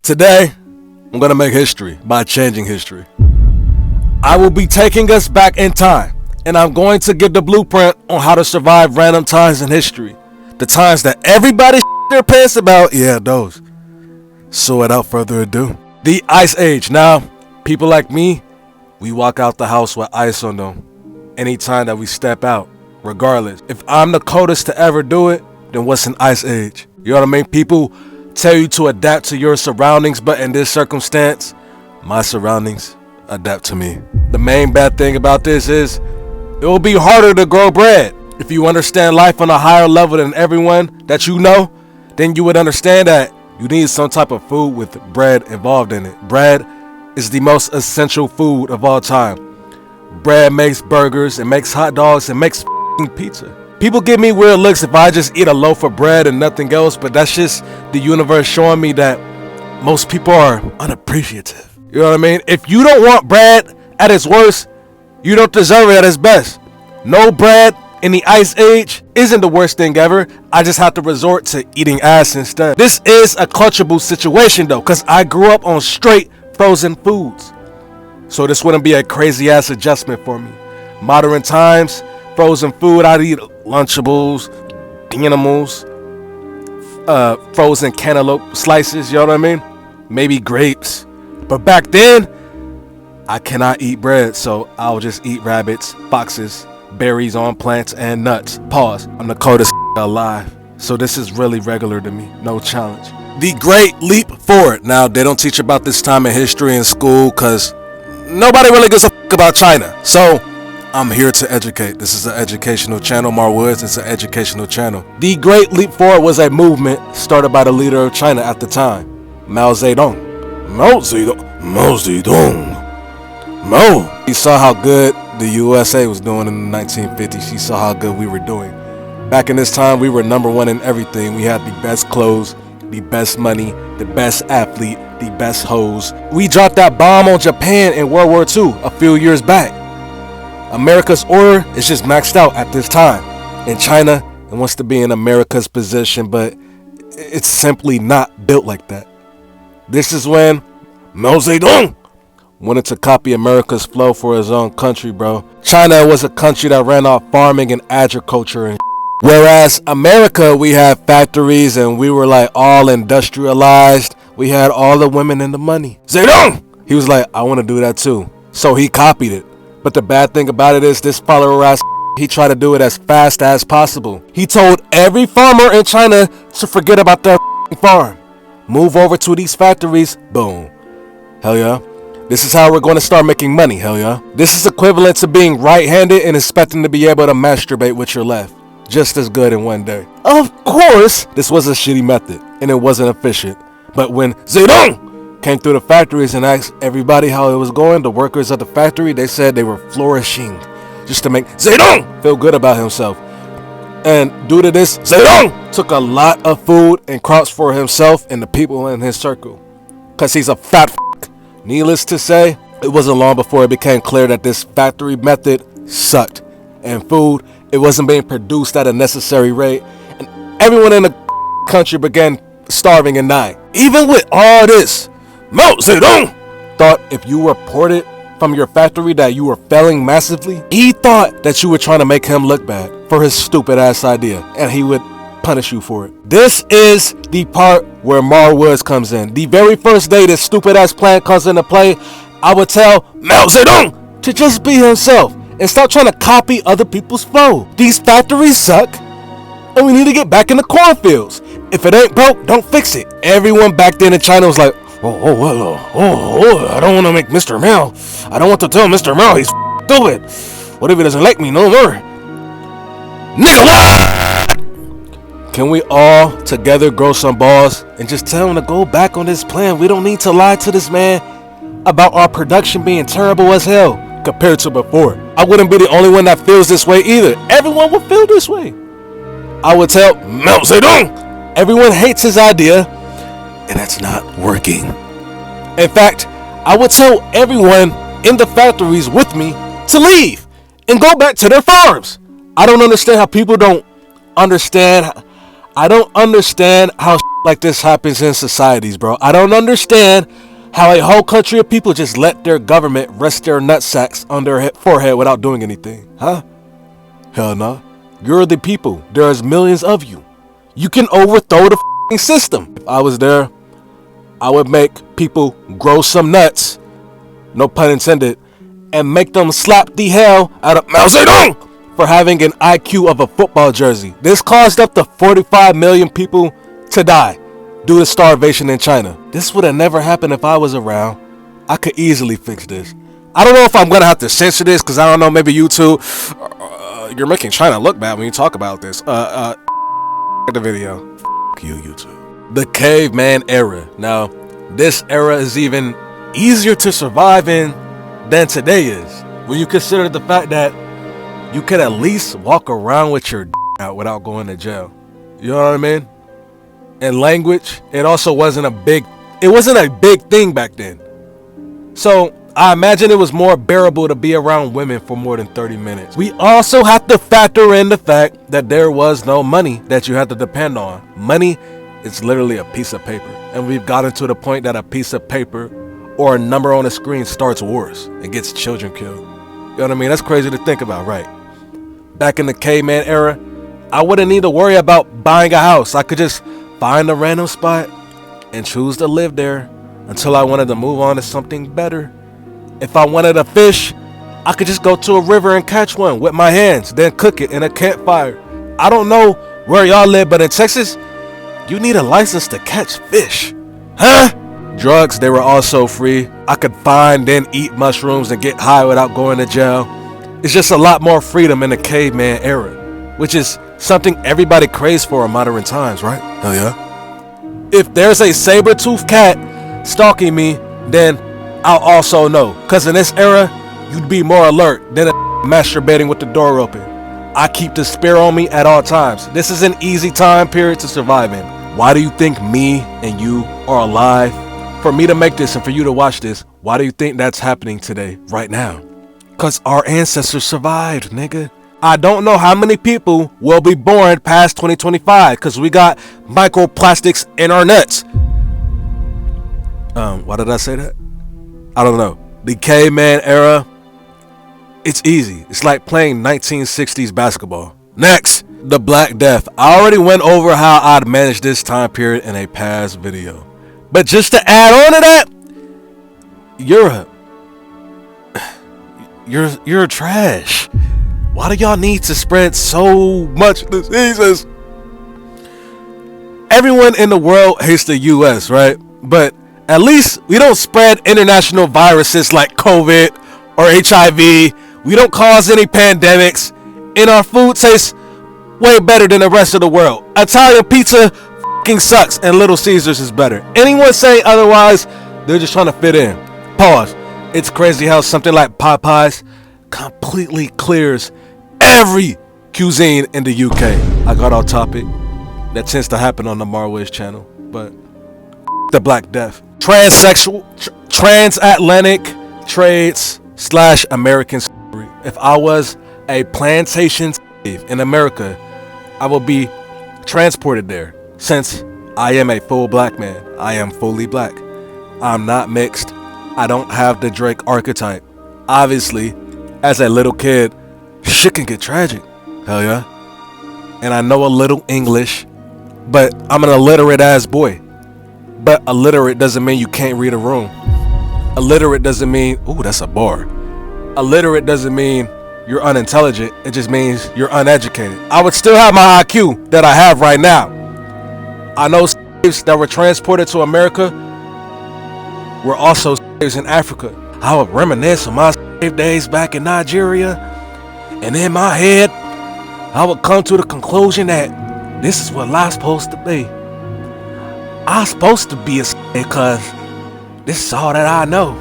Today, I'm gonna make history by changing history. I will be taking us back in time, and I'm going to give the blueprint on how to survive random times in history. The times that everybody their pants about, yeah, those. So without further ado, the Ice Age. Now, people like me, we walk out the house with ice on them anytime that we step out, regardless. If I'm the coldest to ever do it, then what's an Ice Age? You know what I mean? People tell you to adapt to your surroundings, but in this circumstance, my surroundings adapt to me. The main bad thing about this is it will be harder to grow bread. If you understand life on a higher level than everyone that you know, then you would understand that you need some type of food with bread involved in it. Bread is the most essential food of all time. Bread makes burgers, it makes hot dogs, it makes pizza. People give me weird looks if I just eat a loaf of bread and nothing else, but that's just the universe showing me that most people are unappreciative. You know what I mean? If you don't want bread at its worst, you don't deserve it at its best. No bread in the Ice Age isn't the worst thing ever. I just have to resort to eating ass instead. This is a clutchable situation though, because I grew up on straight frozen foods. So this wouldn't be a crazy ass adjustment for me. Modern times, frozen food, I'd eat Lunchables, animals, frozen cantaloupe slices, you know what I mean? Maybe grapes. But back then, I cannot eat bread, so I'll just eat rabbits, foxes, berries on plants, and nuts. Pause. I'm the coldest alive, so this is really regular to me. No challenge. The Great Leap Forward. Now, they don't teach about this time in history in school because nobody really gives a about China. So, I'm here to educate. This is an educational channel. Mar Woods, it's an educational channel. The Great Leap Forward was a movement started by the leader of China at the time, Mao Zedong. Mao Zedong. Mao Zedong. Mao. He saw how good the USA was doing in the 1950s. He saw how good we were doing. Back in this time, we were number one in everything. We had the best clothes, the best money, the best athlete, the best hoes. We dropped that bomb on Japan in World War II a few years back. America's order is just maxed out at this time. In China, it wants to be in America's position, but it's simply not built like that. This is when Mao Zedong wanted to copy America's flow for his own country, bro. China was a country that ran off farming and agriculture and whereas America, we had factories and we were like all industrialized. We had all the women and the money. Zedong! He was like, I want to do that too. So he copied it. But the bad thing about it is this follower ass, he tried to do it as fast as possible. He told every farmer in China to forget about their farm. Move over to these factories. Boom. Hell yeah. This is how we're going to start making money. Hell yeah. This is equivalent to being right-handed and expecting to be able to masturbate with your left. Just as good in one day. Of course, this was a shitty method and it wasn't efficient. But when Zedong came through the factories and asked everybody how it was going, the workers at the factory, they said they were flourishing just to make Zedong feel good about himself. And due to this, Zedong took a lot of food and crops for himself and the people in his circle. Because he's a fat f***. Needless to say, it wasn't long before it became clear that this factory method sucked. And food, it wasn't being produced at a necessary rate. And everyone in the country began starving and dying. Even with all this, Mao Zedong thought if you reported from your factory that you were failing massively, he thought that you were trying to make him look bad for his stupid ass idea, and he would punish you for it. This is the part where Mar Woods comes in. The very first day this stupid ass plan comes into play, I would tell Mao Zedong to just be himself and stop trying to copy other people's flow. These factories suck, and we need to get back in the cornfields. If it ain't broke, don't fix it. Everyone back then in China was like, I don't want to make Mr. Mao. I don't want to tell Mr. Mao he's stupid. What if he doesn't like me no more? Nigga, what? Can we all together grow some balls and just tell him to go back on this plan? We don't need to lie to this man about our production being terrible as hell compared to before. I wouldn't be the only one that feels this way either. Everyone would feel this way. I would tell Mao Zedong, everyone hates his idea, and it's not working. In fact, I would tell everyone in the factories with me to leave and go back to their farms. I don't understand how people don't understand. I don't understand how like this happens in societies, bro. I don't understand how a whole country of people just let their government rest their nutsacks on their forehead without doing anything. Huh? Hell no. You're the people. There's millions of you. You can overthrow the system. If I was there, I would make people grow some nuts, no pun intended, and make them slap the hell out of Mao Zedong for having an IQ of a football jersey. This caused up to 45 million people to die due to starvation in China. This would have never happened if I was around. I could easily fix this. I don't know if I'm gonna have to censor this, because I don't know, maybe YouTube, you're making China look bad when you talk about this. The video. F you, YouTube. The caveman era. Now, this era is even easier to survive in than today is, when you consider the fact that you could at least walk around with your out without going to jail. You know what I mean? And language, it wasn't a big thing back then. So I imagine it was more bearable to be around women for more than 30 minutes. We also have to factor in the fact that there was no money that you had to depend on. Money is literally a piece of paper. And we've gotten to the point that a piece of paper or a number on a screen starts wars and gets children killed. You know what I mean? That's crazy to think about, right? Back in the caveman era, I wouldn't need to worry about buying a house. I could just find a random spot and choose to live there until I wanted to move on to something better. If I wanted a fish, I could just go to a river and catch one with my hands, then cook it in a campfire. I don't know where y'all live, but in Texas, you need a license to catch fish. Huh? Drugs, they were also free. I could find and eat mushrooms and get high without going to jail. It's just a lot more freedom in the caveman era, which is something everybody craves for in modern times, right? Hell yeah. If there's a saber-toothed cat stalking me, then I'll also know. Because in this era, you'd be more alert than a masturbating with the door open. I keep the spear on me at all times. This is an easy time period to survive in. Why do you think me and you are alive? For me to make this and for you to watch this, why do you think that's happening today, right now? Because our ancestors survived, nigga. I don't know how many people will be born past 2025 because we got microplastics in our nuts. Why did I say that? I don't know. The caveman era, it's easy. It's like playing 1960s basketball. Next, the Black Death. I already went over how I'd manage this time period in a past video. But just to add on to that, you're trash. Why do y'all need to spread so much diseases? Everyone in the world hates the US, right? But at least we don't spread international viruses like COVID or HIV. We don't cause any pandemics. And our food tastes way better than the rest of the world. Italian pizza fucking sucks and Little Caesars is better. Anyone saying otherwise, they're just trying to fit in. Pause. It's crazy how something like Popeyes completely clears every cuisine in the UK. I got off topic. That tends to happen on the Marwish channel. But the Black Death. Transsexual, transatlantic trades / American slavery. If I was a plantation slave in America, I will be transported there. Since I am a full black man, I am fully black. I'm not mixed. I don't have the Drake archetype. Obviously, as a little kid, shit can get tragic. Hell yeah. And I know a little English, but I'm an illiterate ass boy. But illiterate doesn't mean you can't read a room. Illiterate doesn't mean, ooh, that's a bar. Illiterate doesn't mean you're unintelligent. It just means you're uneducated. I would still have my IQ that I have right now. I know slaves that were transported to America were also slaves in Africa. I would reminisce on my slave days back in Nigeria, and in my head, I would come to the conclusion that this is what life's supposed to be. I'm supposed to be a slave because this is all that I know.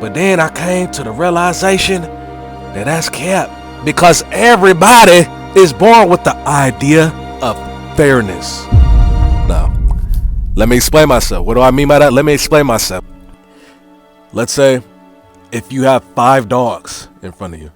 But then I came to the realization that that's cap, because everybody is born with the idea of fairness. Now, let me explain myself. What do I mean by that? Let me explain myself. Let's say if you have 5 dogs in front of you,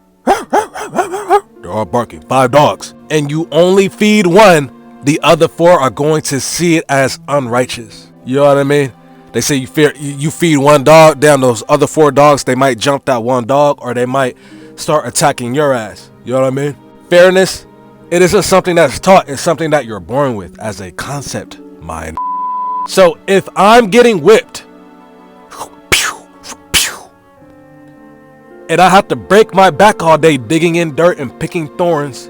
they're all barking, 5 dogs, and you only feed one, the other 4 are going to see it as unrighteous. You know what I mean? They say you feed one dog, damn, those other 4 dogs, they might jump that one dog, or they might start attacking your ass. You know what I mean? Fairness, it isn't something that's taught, it's something that you're born with as a concept, mind. So if I'm getting whipped and I have to break my back all day digging in dirt and picking thorns,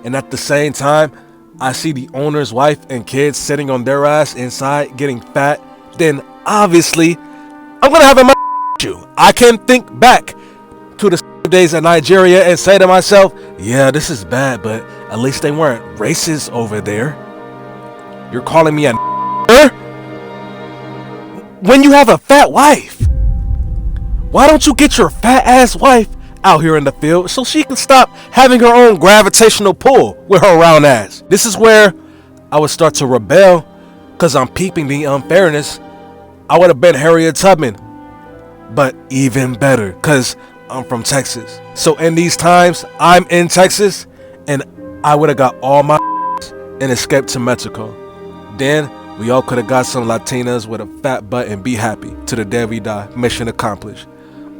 and at the same time I see the owner's wife and kids sitting on their ass inside getting fat, then obviously I'm gonna have a issue. I can think back to the days in Nigeria and say to myself, yeah, this is bad, but at least they weren't racist over there. You're calling me a when you have a fat wife? Why don't you get your fat ass wife out here in the field so she can stop having her own gravitational pull with her round ass? This is where I would start to rebel, because I'm peeping the unfairness. I would have been Harriet Tubman, but even better, because I'm from Texas. So in these times, I'm in Texas, and I would have got all my and escaped to Mexico. Then we all could have got some Latinas with a fat butt and be happy to the day we die. Mission accomplished.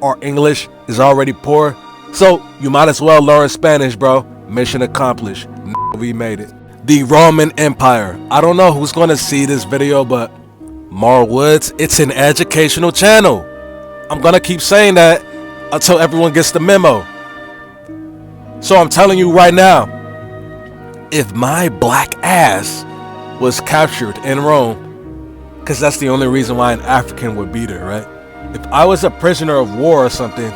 Our English is already poor, so you might as well learn Spanish, bro. Mission accomplished. We made it. The Roman Empire. I don't know who's gonna see this video, but Mar Woods, it's an educational channel. I'm gonna keep saying that until everyone gets the memo. So I'm telling you right now, if my black ass was captured in Rome, because that's the only reason why an African would be there, right? If I was a prisoner of war or something,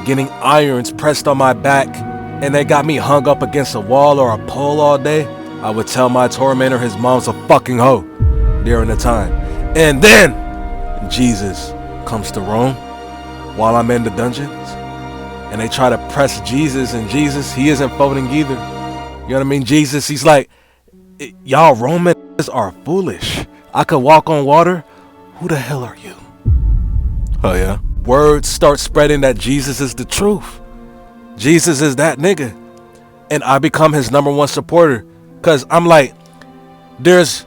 getting irons pressed on my back, and they got me hung up against a wall or a pole all day, I would tell my tormentor his mom's a fucking hoe during the time. And then Jesus comes to Rome while I'm in the dungeons, and they try to press Jesus, and Jesus, he isn't folding either. You know what I mean? Jesus, he's like, y'all Romans are foolish. I could walk on water. Who the hell are you? Oh yeah. Words start spreading that Jesus is the truth. Jesus is that nigga. And I become his #1 supporter. Cause I'm like, there's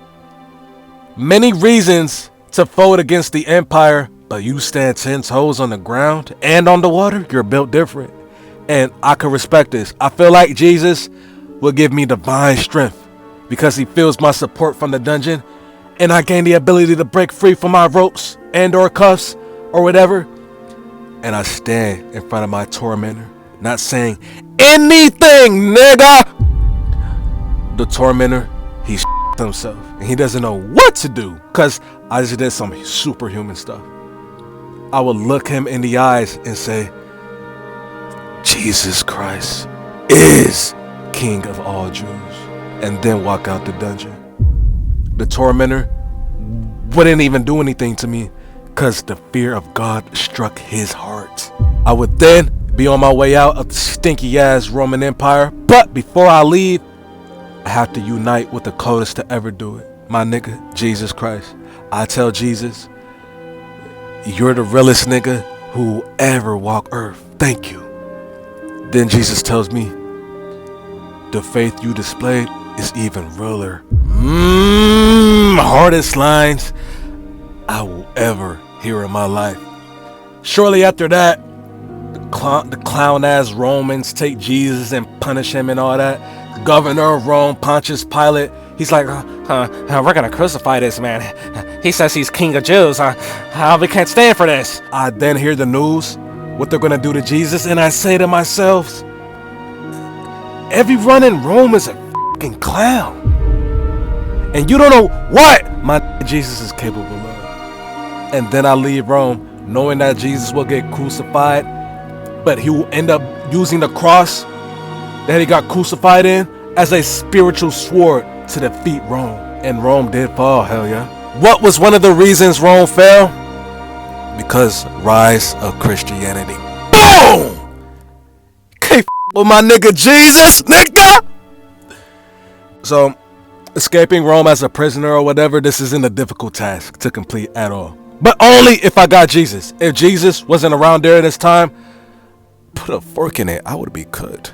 many reasons to fold against the empire, but you stand 10 toes on the ground and on the water, you're built different. And I can respect this. I feel like Jesus will give me divine strength because he feels my support from the dungeon, and I gain the ability to break free from my ropes and or cuffs or whatever, and I stand in front of my tormentor, not saying anything, nigga. The tormentor, he himself, and he doesn't know what to do because I just did some superhuman stuff. I would look him in the eyes and say, Jesus Christ is King of all Jews, and then walk out the dungeon. The tormentor wouldn't even do anything to me because the fear of God struck his heart. I would then be on my way out of the stinky ass Roman Empire, but before I leave, I have to unite with the coldest to ever do it. My nigga, Jesus Christ. I tell Jesus, you're the realest nigga who ever walked earth. Thank you. Then Jesus tells me, the faith you displayed is even realer. Hardest lines I will ever hear in my life. Shortly after that, the clown ass Romans take Jesus and punish him and all that. Governor of Rome, Pontius Pilate, he's like, we're gonna crucify this man. He says he's king of Jews. We can't stand for this. I then hear the news, what they're gonna do to Jesus, and I say to myself, everyone in Rome is a fucking clown, and you don't know what my Jesus is capable of. And then I leave Rome knowing that Jesus will get crucified, but he will end up using the cross that he got crucified in as a spiritual sword to defeat Rome. And Rome did fall, hell yeah. What was one of the reasons Rome fell? Because rise of Christianity. Boom! Can't with my nigga Jesus, nigga! So, escaping Rome as a prisoner or whatever, this isn't a difficult task to complete at all. But only if I got Jesus. If Jesus wasn't around during this time, put a fork in it, I would be cooked.